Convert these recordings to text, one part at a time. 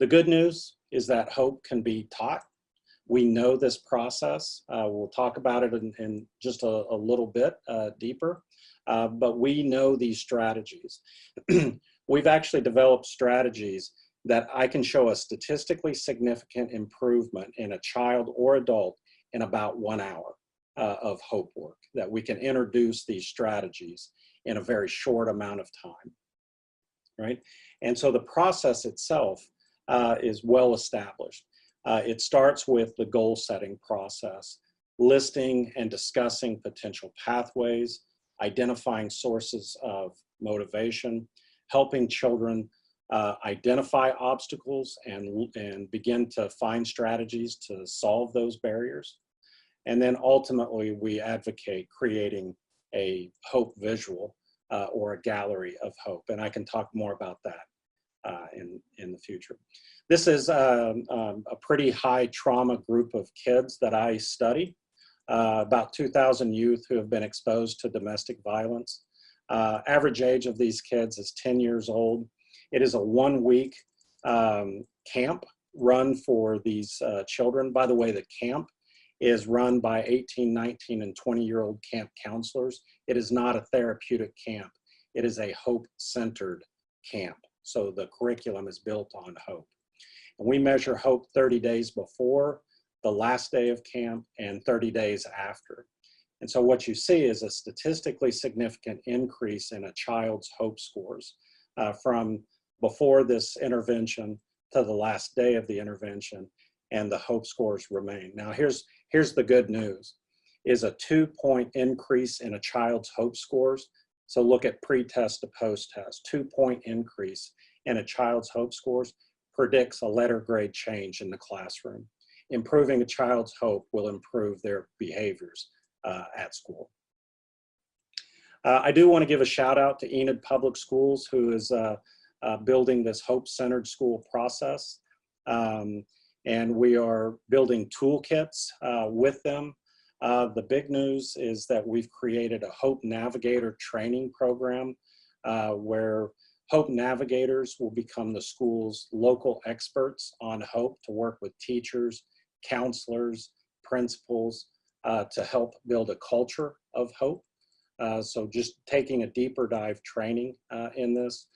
The good news is that hope can be taught. We know this process. We'll talk about it in just a little bit deeper, but we know these strategies. We've actually developed strategies that I can show a statistically significant improvement in a child or adult in about 1 hour of hope work, that we can introduce these strategies in a very short amount of time, right? And so the process itself is well established. It starts with the goal setting process, listing and discussing potential pathways, identifying sources of motivation, helping children identify obstacles and begin to find strategies to solve those barriers. And then ultimately we advocate creating a hope visual or a gallery of hope. And I can talk more about that in the future. This is a pretty high trauma group of kids that I study, about 2,000 youth who have been exposed to domestic violence. Average age of these kids is 10 years old. It is a 1-week camp run for these children. By the way, the camp is run by 18, 19, and 20-year-old camp counselors. It is not a therapeutic camp. It is a hope-centered camp. So the curriculum is built on hope. And we measure hope 30 days before the last day of camp and 30 days after. And so what you see is a statistically significant increase in a child's hope scores from before this intervention to the last day of the intervention, and the hope scores remain. Now here's the good news, is a 2-point increase in a child's hope scores. So look at pre-test to post-test, 2-point increase in a child's hope scores predicts a letter grade change in the classroom. Improving a child's hope will improve their behaviors at school. I do want to give a shout out to Enid Public Schools, who is building this hope-centered school process. And we are building toolkits with them. The big news is that we've created a Hope Navigator training program where Hope Navigators will become the school's local experts on hope to work with teachers, counselors, principals to help build a culture of hope. So just taking a deeper dive training in this.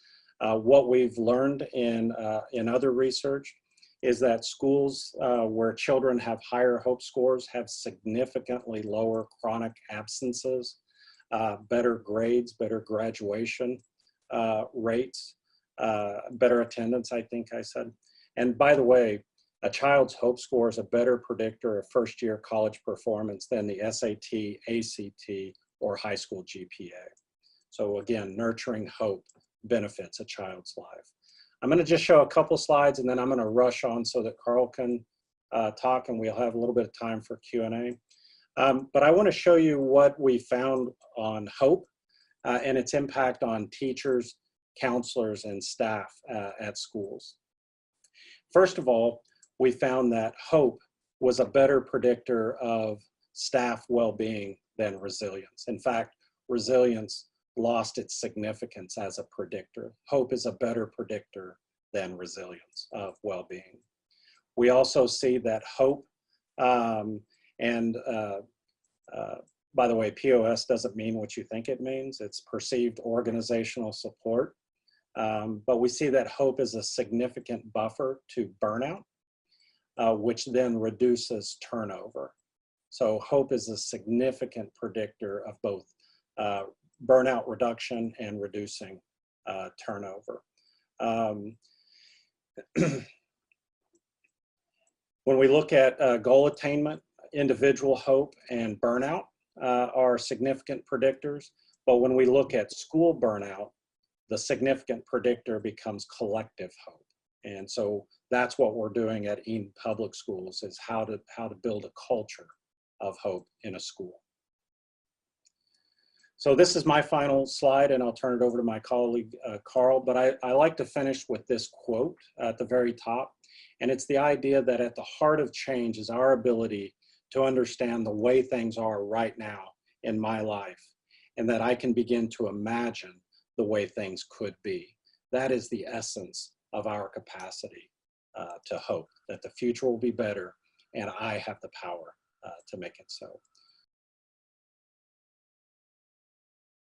What we've learned in other research is that schools where children have higher hope scores have significantly lower chronic absences, better grades, better graduation rates, better attendance, I think I said. And by the way, a child's hope score is a better predictor of first-year college performance than the SAT, ACT, or high school GPA. So again, nurturing hope benefits a child's life. I'm going to just show a couple slides and then I'm going to rush on so that Carl can talk and we'll have a little bit of time for Q&A. But I want to show you what we found on hope and its impact on teachers, counselors, and staff at schools. First of all, we found that hope was a better predictor of staff well-being than resilience. In fact, resilience lost its significance as a predictor. Hope is a better predictor than resilience of well-being. We also see that hope, by the way, POS doesn't mean what you think it means. It's perceived organizational support. But we see that hope is a significant buffer to burnout, which then reduces turnover. So hope is a significant predictor of both burnout reduction and reducing turnover. When we look at goal attainment, individual hope and burnout are significant predictors. But when we look at school burnout, the significant predictor becomes collective hope. And so that's what we're doing at Enid Public Schools, is how to build a culture of hope in a school. So this is my final slide, and I'll turn it over to my colleague, Carl, but I like to finish with this quote at the very top. And it's the idea that at the heart of change is our ability to understand the way things are right now in my life, and that I can begin to imagine the way things could be. That is the essence of our capacity to hope that the future will be better, and I have the power to make it so.